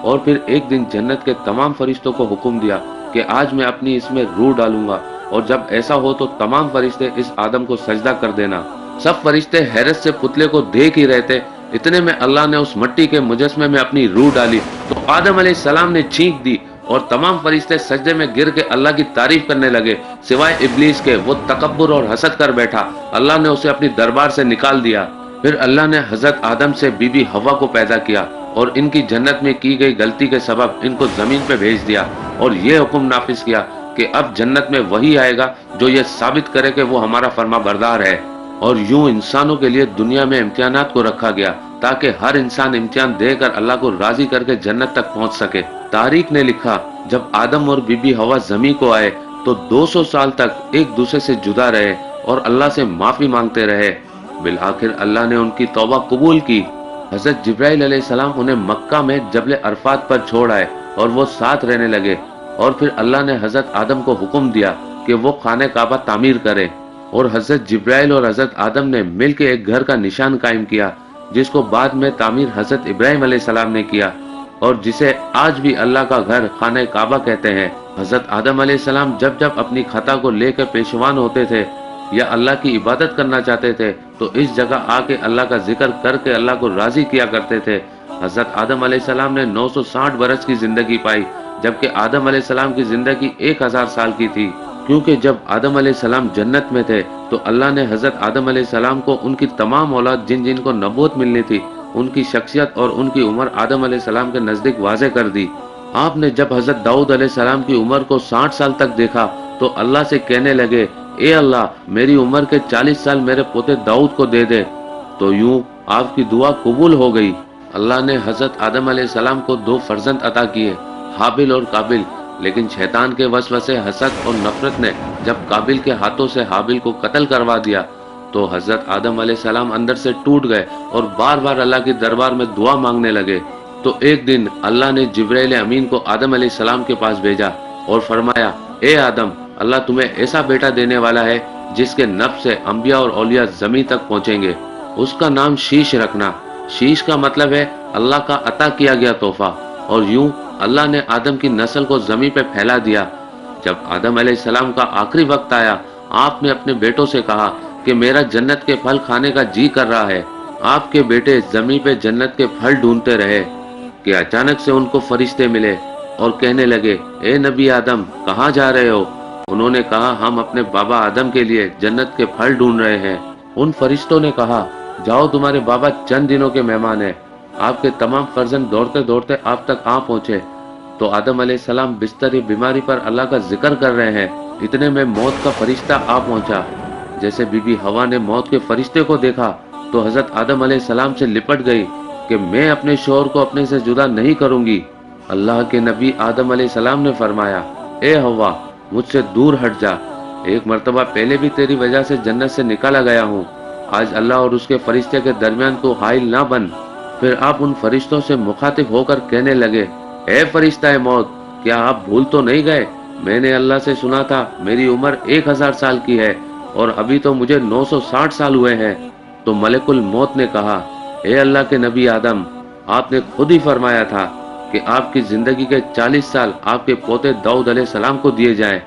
اور پھر ایک دن جنت کے تمام فرشتوں کو حکم دیا کہ آج میں اپنی اس میں روح ڈالوں گا، اور جب ایسا ہو تو تمام فرشتے اس آدم کو سجدہ کر دینا۔ سب فرشتے حیرت سے پتلے کو دیکھ ہی رہتے، اتنے میں اللہ نے اس مٹی کے مجسمے میں اپنی روح ڈالی تو آدم علیہ السلام نے چھینک دی، اور تمام فرشتے سجدے میں گر کے اللہ کی تعریف کرنے لگے، سوائے ابلیس کے، وہ تکبر اور حسد کر بیٹھا۔ اللہ نے اسے اپنی دربار سے نکال دیا۔ پھر اللہ نے حضرت آدم سے بی بی حوا کو پیدا کیا، اور ان کی جنت میں کی گئی غلطی کے سبب ان کو زمین پہ بھیج دیا، اور یہ حکم نافذ کیا کہ اب جنت میں وہی آئے گا جو یہ ثابت کرے کہ وہ ہمارا فرما بردار ہے۔ اور یوں انسانوں کے لیے دنیا میں امتحانات کو رکھا گیا تاکہ ہر انسان امتحان دے کر اللہ کو راضی کر کے جنت تک پہنچ سکے۔ تاریخ نے لکھا جب آدم اور بی بی حوا زمین کو آئے تو 200 سال تک ایک دوسرے سے جدا رہے اور اللہ سے معافی مانگتے رہے۔ بالآخر اللہ نے ان کی توبہ قبول کی۔ حضرت جبرائیل علیہ السلام انہیں مکہ میں جبل عرفات پر چھوڑ آئے اور وہ ساتھ رہنے لگے، اور پھر اللہ نے حضرت آدم کو حکم دیا کہ وہ خانہ کعبہ تعمیر کرے، اور حضرت جبرائیل اور حضرت آدم نے مل کے ایک گھر کا نشان قائم کیا جس کو بعد میں تعمیر حضرت ابراہیم علیہ السلام نے کیا، اور جسے آج بھی اللہ کا گھر خانہ کعبہ کہتے ہیں۔ حضرت آدم علیہ السلام جب جب اپنی خطا کو لے کر پیشوان ہوتے تھے یا اللہ کی عبادت کرنا چاہتے تھے تو اس جگہ آ کے اللہ کا ذکر کر کے اللہ کو راضی کیا کرتے تھے۔ حضرت آدم علیہ السلام نے 960 برس کی زندگی پائی، جبکہ آدم علیہ السلام کی زندگی 1000 سال کی تھی، کیونکہ جب آدم علیہ السلام جنت میں تھے تو اللہ نے حضرت آدم علیہ السلام کو ان کی تمام اولاد جن جن کو نبوت ملنی تھی ان کی شخصیت اور ان کی عمر آدم علیہ السلام کے نزدیک واضح کر دی۔ آپ نے جب حضرت داؤد علیہ السلام کی عمر کو 60 سال تک دیکھا تو اللہ سے کہنے لگے، اے اللہ میری عمر کے 40 سال میرے پوتے داؤد کو دے دے، تو یوں آپ کی دعا قبول ہو گئی۔ اللہ نے حضرت آدم علیہ السلام کو 2 فرزند عطا کیے، حابل اور قابل، لیکن شیطان کے وسوسے، حسد اور نفرت نے جب قابل کے ہاتھوں سے حابل کو قتل کروا دیا تو حضرت آدم علیہ السلام اندر سے ٹوٹ گئے اور بار بار اللہ کی دربار میں دعا مانگنے لگے۔ تو ایک دن اللہ نے جبرائیل امین کو آدم علیہ السلام کے پاس بھیجا اور فرمایا، اے آدم، اللہ تمہیں ایسا بیٹا دینے والا ہے جس کے نفس سے انبیاء اور اولیاء زمین تک پہنچیں گے، اس کا نام شیش رکھنا۔ شیش کا مطلب ہے اللہ کا عطا کیا گیا تحفہ۔ اور یوں اللہ نے آدم کی نسل کو زمین پہ پھیلا دیا۔ جب آدم علیہ السلام کا آخری وقت آیا، آپ نے اپنے بیٹوں سے کہا کہ میرا جنت کے پھل کھانے کا جی کر رہا ہے۔ آپ کے بیٹے زمین پہ جنت کے پھل ڈھونڈتے رہے کہ اچانک سے ان کو فرشتے ملے اور کہنے لگے، اے نبی آدم، کہاں جا رہے ہو؟ انہوں نے کہا، ہم اپنے بابا آدم کے لیے جنت کے پھل ڈھونڈ رہے ہیں۔ ان فرشتوں نے کہا، جاؤ، تمہارے بابا چند دنوں کے مہمان ہیں۔ آپ کے تمام فرزند دوڑتے دوڑتے آپ تک آ پہنچے تو آدم علیہ السلام بستر بیماری پر اللہ کا ذکر کر رہے ہیں، اتنے میں موت کا فرشتہ آ پہنچا۔ جیسے بی بی حوا نے موت کے فرشتے کو دیکھا تو حضرت آدم علیہ السلام سے لپٹ گئی کہ میں اپنے شوہر کو اپنے سے جدا نہیں کروں گی۔ اللہ کے نبی آدم علیہ السلام نے فرمایا، اے حوا، مجھ سے دور ہٹ جا، ایک مرتبہ پہلے بھی تیری وجہ سے جنت سے نکالا گیا ہوں، آج اللہ اور اس کے فرشتے کے درمیان تو حائل نہ بن۔ پھر آپ ان فرشتوں سے مخاطب ہو کر کہنے لگے، اے فرشتہ موت، کیا آپ بھول تو نہیں گئے؟ میں نے اللہ سے سنا تھا میری عمر 1000 سال کی ہے اور ابھی تو مجھے 960 سال ہوئے ہیں۔ تو ملک الموت نے کہا، اے اللہ کے نبی آدم، آپ نے خود ہی فرمایا تھا کہ آپ کی زندگی کے 40 سال آپ کے پوتے داؤد علیہ السلام کو دیے جائیں۔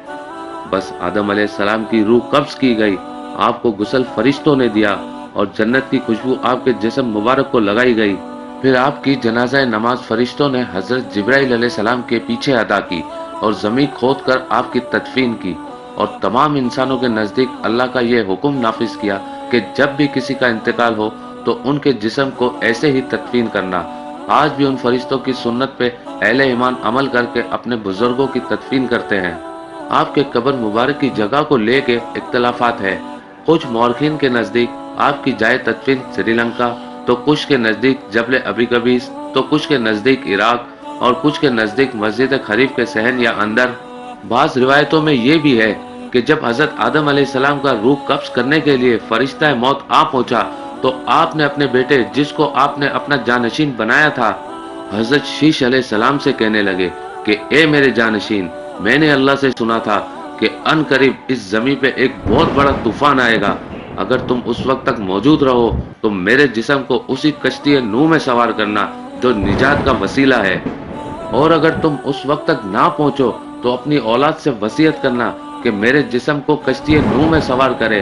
بس آدم علیہ السلام کی روح قبض کی گئی، آپ کو غسل فرشتوں نے دیا اور جنت کی خوشبو آپ کے جسم مبارک کو لگائی گئی۔ پھر آپ کی جنازہ نماز فرشتوں نے حضرت جبرائیل علیہ السلام کے پیچھے ادا کی اور زمین کھود کر آپ کی تدفین کی، اور تمام انسانوں کے نزدیک اللہ کا یہ حکم نافذ کیا کہ جب بھی کسی کا انتقال ہو تو ان کے جسم کو ایسے ہی تدفین کرنا۔ آج بھی ان فرشتوں کی سنت پہ اہل ایمان عمل کر کے اپنے بزرگوں کی تدفین کرتے ہیں۔ آپ کے قبر مبارک کی جگہ کو لے کے اختلافات ہے، کچھ مورخین کے نزدیک آپ کی جائے تدفین سری لنکا، تو کچھ کے نزدیک جبل ابی قبیس، تو کچھ کے نزدیک عراق، اور کچھ کے نزدیک مسجد خریف کے صحن یا اندر۔ بعض روایتوں میں یہ بھی ہے کہ جب حضرت آدم علیہ السلام کا روح قبض کرنے کے لیے فرشتہ موت آ پہنچا تو آپ نے اپنے بیٹے، جس کو آپ نے اپنا جانشین بنایا تھا، حضرت شیش علیہ السلام سے کہنے لگے کہ اے میرے جانشین، میں نے اللہ سے سنا تھا کہ ان قریب اس زمین پہ ایک بہت بڑا طوفان آئے گا، اگر تم اس وقت تک موجود رہو تو میرے جسم کو اسی کشتی نوح میں سوار کرنا جو نجات کا وسیلہ ہے۔ اور اگر تم اس وقت تک نہ پہنچو تو اپنی اولاد سے وصیت کرنا کہ میرے جسم کو کشتی نوح میں سوار کرے۔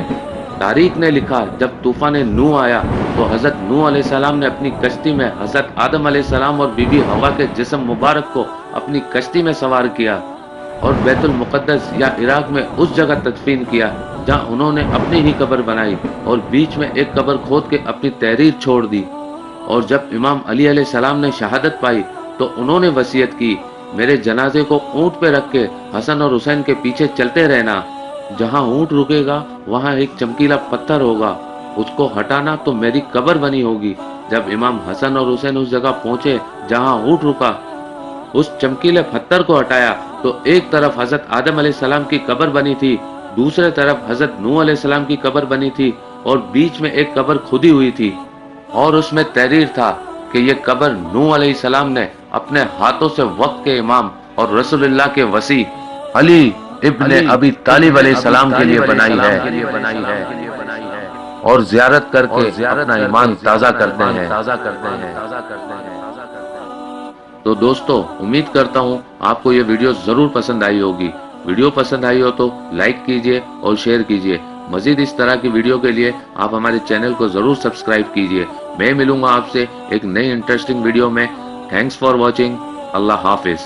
تاریخ نے لکھا جب طوفان نوح آیا تو حضرت نوح علیہ السلام نے اپنی کشتی میں حضرت آدم علیہ السلام اور بی بی حوا کے جسم مبارک کو اپنی کشتی میں سوار کیا اور بیت المقدس یا عراق میں اس جگہ تدفین کیا جہاں انہوں نے اپنی ہی قبر بنائی اور بیچ میں ایک قبر کھود کے اپنی تحریر چھوڑ دی۔ اور جب امام علی علیہ السلام نے شہادت پائی تو انہوں نے وصیت کی میرے جنازے کو اونٹ پہ رکھ کے حسن اور حسین کے پیچھے چلتے رہنا، جہاں اونٹ رکے گا وہاں ایک چمکیلا پتھر ہوگا، اس کو ہٹانا تو میری قبر بنی ہوگی۔ جب امام حسن اور حسین اس جگہ پہنچے جہاں اونٹ رکا، اس چمکیلے پتھر کو ہٹایا تو ایک طرف حضرت آدم علیہ السلام کی قبر بنی تھی، دوسرے طرف حضرت نوح علیہ السلام کی قبر بنی تھی اور بیچ میں ایک قبر کھدی ہوئی تھی، اور اس میں تحریر تھا کہ یہ قبر نوح علیہ السلام نے اپنے ہاتھوں سے وقت کے امام اور رسول اللہ کے وصی علی ابن ابی طالب علیہ السلام کے لیے بنائی ہے اور زیارت کر کے اپنا ایمان تازہ کرتے ہیں۔ تو دوستو، امید کرتا ہوں آپ کو یہ ویڈیو ضرور پسند آئی ہوگی۔ ویڈیو پسند آئی ہو تو لائک کیجئے اور شیئر کیجئے۔ مزید اس طرح کی ویڈیو کے لیے آپ ہمارے چینل کو ضرور سبسکرائب کیجئے۔ میں ملوں گا آپ سے ایک نئی انٹرسٹنگ ویڈیو میں۔ Thanks for watching. اللہ حافظ۔